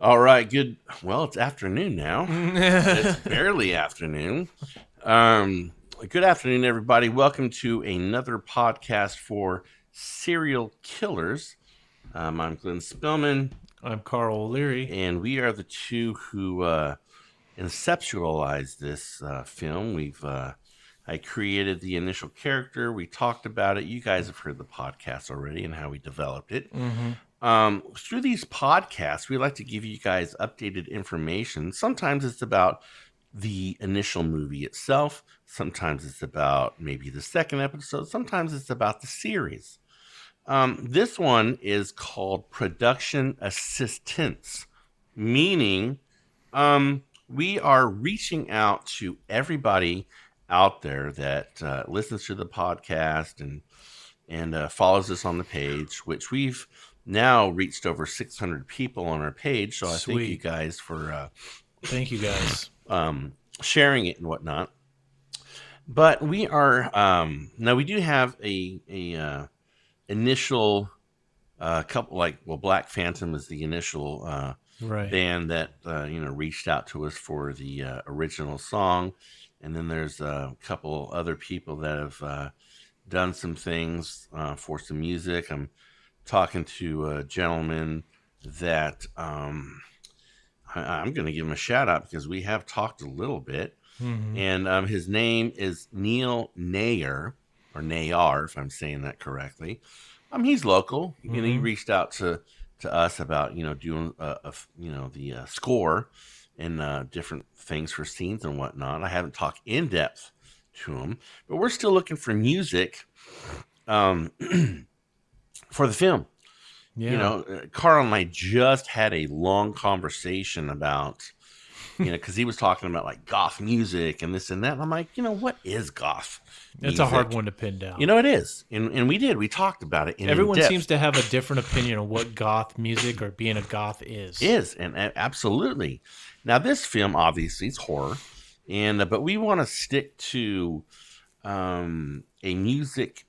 All right, good. Well, it's afternoon now. It's barely afternoon. Um, Good afternoon, everybody. Welcome to another podcast for serial killers. I'm Glenn Spillman, I'm Carl O'Leary. and we are the two who conceptualized this film. I created the initial character. We talked about it. You guys have heard the podcast already and how we developed it. Through these podcasts, we like to give you guys updated information. Sometimes it's about the initial movie itself. Sometimes it's about maybe the second episode. Sometimes it's about the series. This one is called production assistance, meaning we are reaching out to everybody out there that listens to the podcast and follows us on the page, which we've now reached over 600 people on our page. So I thank you Sweet. guys for Thank you guys. sharing it and whatnot. But we are now we do have a initial couple, like, well, Black Phantom is the initial Right. band that reached out to us for the original song, and then there's a couple other people that have done some things for some music. I'm talking to a gentleman that I'm going to give him a shout out because we have talked a little bit, and his name is Neil Nayer, or Nayar, if I'm saying that correctly. He's local. He reached out to us about doing the score and different things for scenes and whatnot. I haven't talked in depth to him, but we're still looking for music um, for the film. Yeah. Carl and I just had a long conversation about, because he was talking about like goth music and this and that. And I'm like, what is goth It's music? a hard one to pin down. It is. And we talked about it in Everyone depth. seems to have a different opinion on what goth music or being a goth is. Absolutely. Now, this film obviously is horror, but we want to stick to a music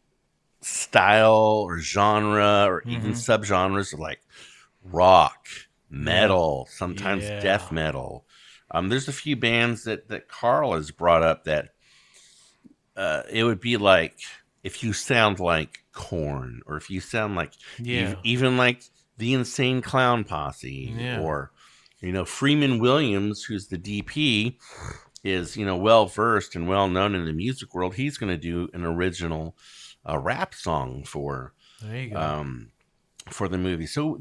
style or genre or even subgenres of like rock, metal, sometimes Yeah. death metal. There's a few bands that Carl has brought up that it would be like if you sound like Korn, or if you sound like even like the Insane Clown Posse, or Freeman Williams, who's the DP, is well versed and well known in the music world. He's going to do an original rap song for There you go. For the movie. So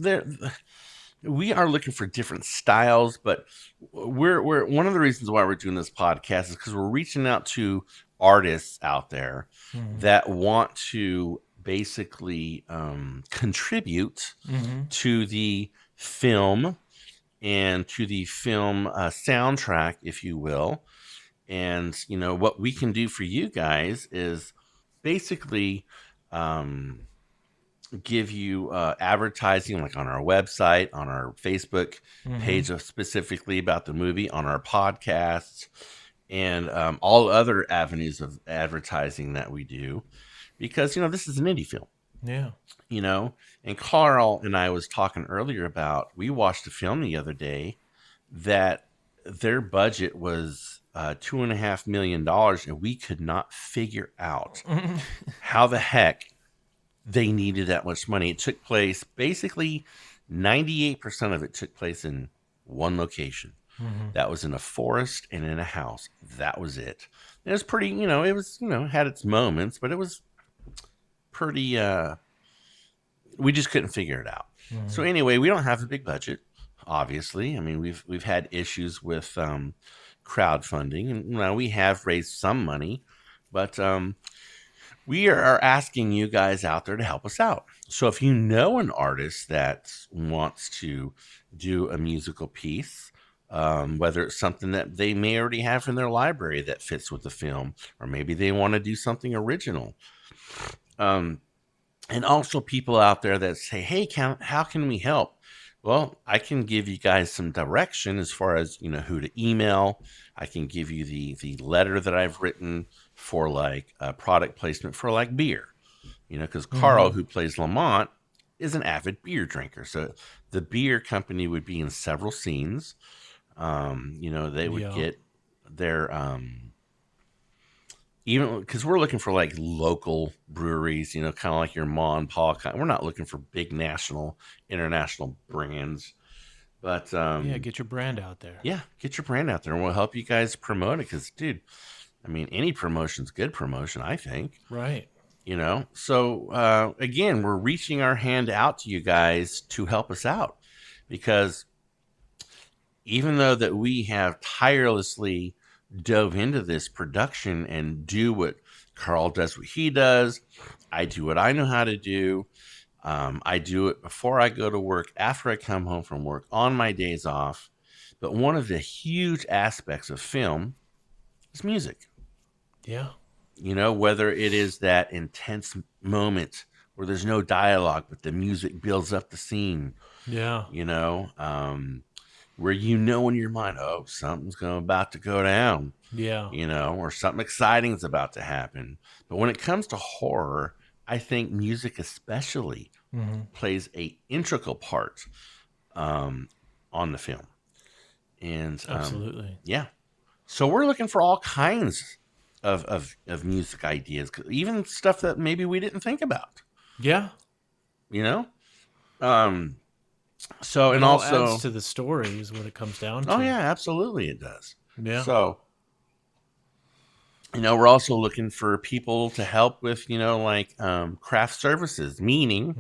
we are looking for different styles, but we're one of the reasons why we're doing this podcast is because we're reaching out to artists out there that want to basically contribute to the film and to the film soundtrack, if you will. And what we can do for you guys is basically give you advertising, like on our website, on our Facebook page, specifically about the movie, on our podcasts, and all other avenues of advertising that we do, because this is an indie film. Yeah. And Carl and I was talking earlier about, we watched a film the other day that their budget was $2.5 million, and we could not figure out how the heck they needed that much money. It took place, basically 98% of it took place in one location. That was in a forest and in a house. That was it. And it was pretty, it was, had its moments, but it was pretty, we just couldn't figure it out. So anyway, we don't have a big budget, obviously. I mean, we've had issues with crowdfunding, and now we have raised some money, but we are asking you guys out there to help us out. So if you know an artist that wants to do a musical piece, whether it's something that they may already have in their library that fits with the film, or maybe they want to do something original. And also people out there that say, hey, how can we help? Well, I can give you guys some direction as far as, who to email. I can give you the letter that I've written for like product placement for like beer, because Carl, who plays Lamont, is an avid beer drinker. So the beer company would be in several scenes. They would Yeah. get their even because we're looking for like local breweries, kind of like your Ma and Pa kind. We're not looking for big national, international brands, but Yeah, get your brand out there. yeah, get your brand out there, and we'll help you guys promote it. Because, dude, I mean, any promotion's good promotion, I think. Right. So again, we're reaching our hand out to you guys to help us out, because even though that we have tirelessly dove into this production and do what Carl does, what he does, I do what I know how to do. I do it before I go to work, after I come home from work, on my days off. But one of the huge aspects of film is music. Yeah. Whether it is that intense moment where there's no dialogue, but the music builds up the scene, Yeah. where in your mind, oh, something's about to go down, Yeah. or something exciting is about to happen. But when it comes to horror, I think music especially plays a integral part on the film. And Absolutely. yeah. So we're looking for all kinds of music ideas, even stuff that maybe we didn't think about. Yeah. So, It and all also adds to the story is what it comes down to. oh yeah, absolutely it does. Yeah. So, we're also looking for people to help with, craft services, meaning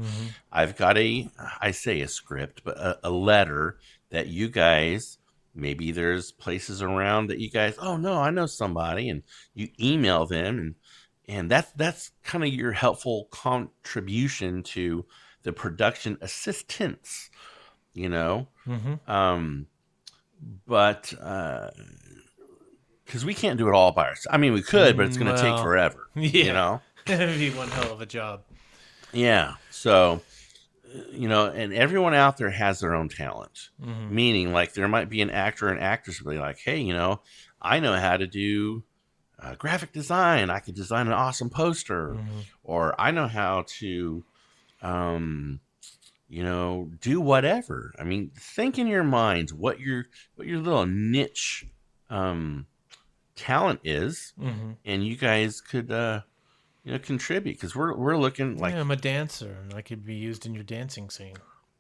I've got I say a script, but a letter that you guys, maybe there's places around that you guys, oh no, I know somebody, and you email them, and that's kind of your helpful contribution to the production assistance, but because we can't do it all by ourselves. I mean, we could, but it's going to take forever. Yeah. It'd be one hell of a job. Yeah. So, and everyone out there has their own talent. Meaning, like, there might be an actor and actress who be like, hey, I know how to do graphic design. I could design an awesome poster, or I know how to, do whatever. I mean, think in your minds what your little niche talent is, and you guys could contribute, because we're looking like, yeah, I'm a dancer and I could be used in your dancing scene.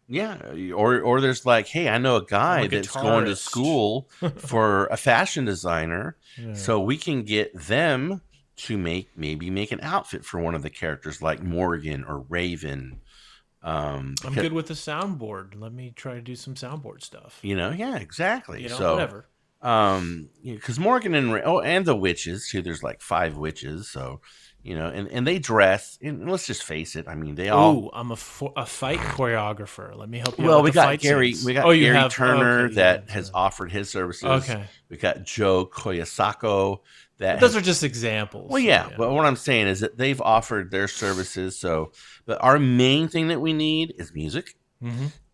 yeah, or there's like, hey, I know a guy that's going to guitarist. school for a fashion designer, so we can get them to maybe make an outfit for one of the characters, like Morgan or Raven. I'm good with the soundboard. Let me try to do some soundboard stuff. Yeah, exactly. So whatever. Because Morgan and the witches too. There's like 5 witches, so and they dress. And let's just face it. I mean, they all. Oh, I'm a fight choreographer. Let me help you. Well, out we with the got fight Gary. scenes. We got Gary have Turner okay, that has offered his services. Okay. We got Joe Koyasako. Those are just examples. Well, yeah, but what I'm saying is that they've offered their services. So, but our main thing that we need is music,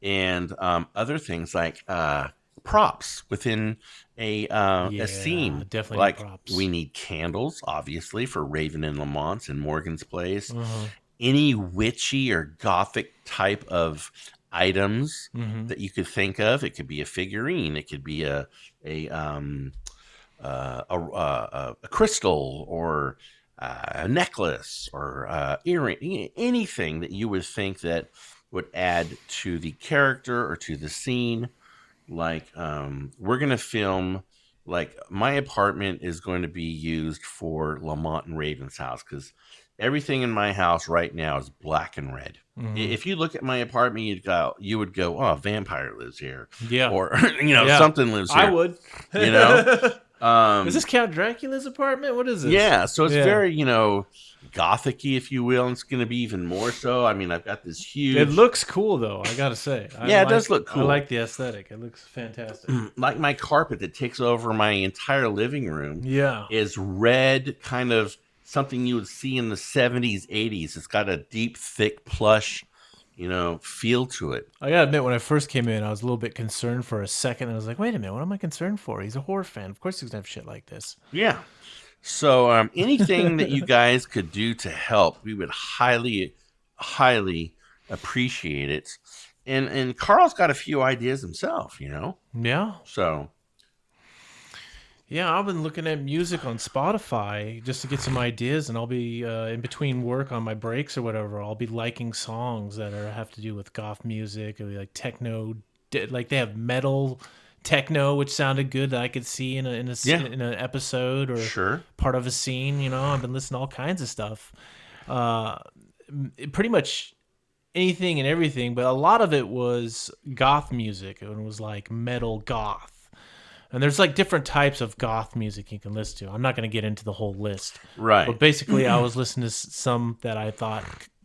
and other things like props within a scene. Definitely like props. We need candles, obviously, for Raven and Lamont and Morgan's place. Any witchy or gothic type of items that you could think of. It could be a figurine. It could be a crystal, or a necklace, or earring, anything that you would think that would add to the character or to the scene. Like, we're going to film, like, my apartment is going to be used for Lamont and Raven's house, because everything in my house right now is black and red. If you look at my apartment, you would go, oh, a vampire lives here. Yeah. Or, something lives here. I would. Is this Count Dracula's apartment? What is this? Yeah, so it's very, gothic-y, if you will, and it's going to be even more so. I mean, I've got this huge... It looks cool, though, I gotta say. It does look cool. I like the aesthetic. It looks fantastic. Like my carpet that takes over my entire living room is red, kind of something you would see in the 70s, 80s. It's got a deep, thick, plush, feel to it. I gotta admit, when I first came in, I was a little bit concerned for a second. I was like, wait a minute, what am I concerned for? He's a horror fan. Of course he's gonna have shit like this. Yeah. So anything that you guys could do to help, we would highly, highly appreciate it. and Carl's got a few ideas himself, you know. Yeah. So Yeah, I've been looking at music on Spotify just to get some ideas, and I'll be in between work on my breaks or whatever. I'll be liking songs that have to do with goth music, or like techno, like they have metal techno, which sounded good that I could see in Yeah. in an episode or sure, part of a scene. You know, I've been listening to all kinds of stuff, pretty much anything and everything, but a lot of it was goth music, and it was like metal goth. And there's like different types of goth music you can listen to. I'm not going to get into the whole list. right, But basically, I was listening to some that I thought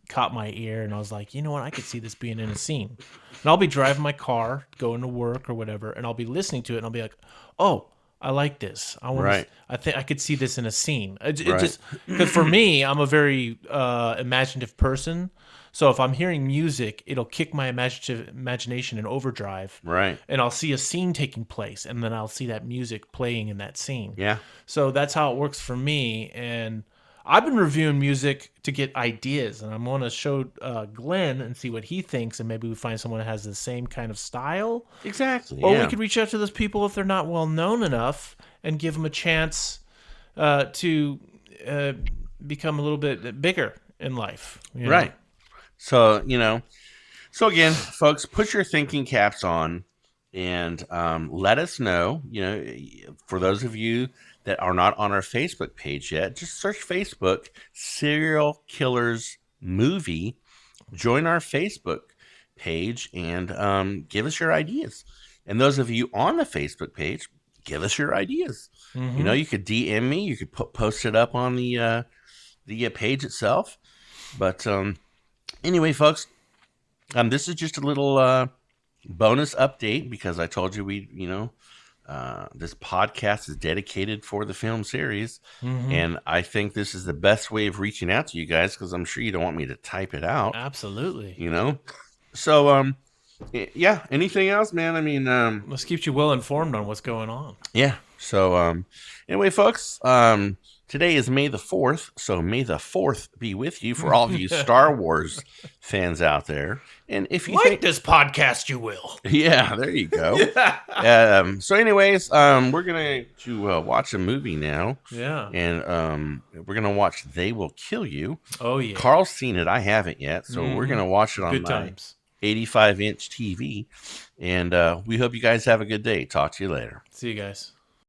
caught my ear, and I was like, you know what? I could see this being in a scene. And I'll be driving my car, going to work or whatever, and I'll be listening to it, and I'll be like, oh, I like this. I want. Right. I think I could see this in a scene. It Right. just because for me, I'm a very imaginative person. So if I'm hearing music, it'll kick my imagination in overdrive, right, and I'll see a scene taking place, and then I'll see that music playing in that scene. yeah, So that's how it works for me. And I've been reviewing music to get ideas, and I'm going to show Glenn and see what he thinks, and maybe we find someone that has the same kind of style. exactly. Or yeah. we could reach out to those people if they're not well known enough and give them a chance to become a little bit bigger in life. You know? Right. So, so again, folks, put your thinking caps on and let us know. For those of you that are not on our Facebook page yet, just search Facebook Serial Killers Movie. Join our Facebook page and give us your ideas. And those of you on the Facebook page, give us your ideas. Mhm. You could DM me. You could post it up on the page itself. But anyway, folks, this is just a little bonus update because I told you this podcast is dedicated for the film series, and I think this is the best way of reaching out to you guys because I'm sure you don't want me to type it out. Absolutely. So yeah. Anything else, man? I mean, Let's keep you well informed on what's going on. yeah. So anyway, folks, today is May the 4th, so may the 4th be with you for all of you Star Wars fans out there. And if you think this podcast, you will. yeah, there you go. So anyways, we're going to watch a movie now. Yeah. And we're going to watch They Will Kill You. Oh, yeah. Carl's seen it. I haven't yet. So we're going to watch it on Good my times. 85-inch TV. And we hope you guys have a good day. Talk to you later. See you guys.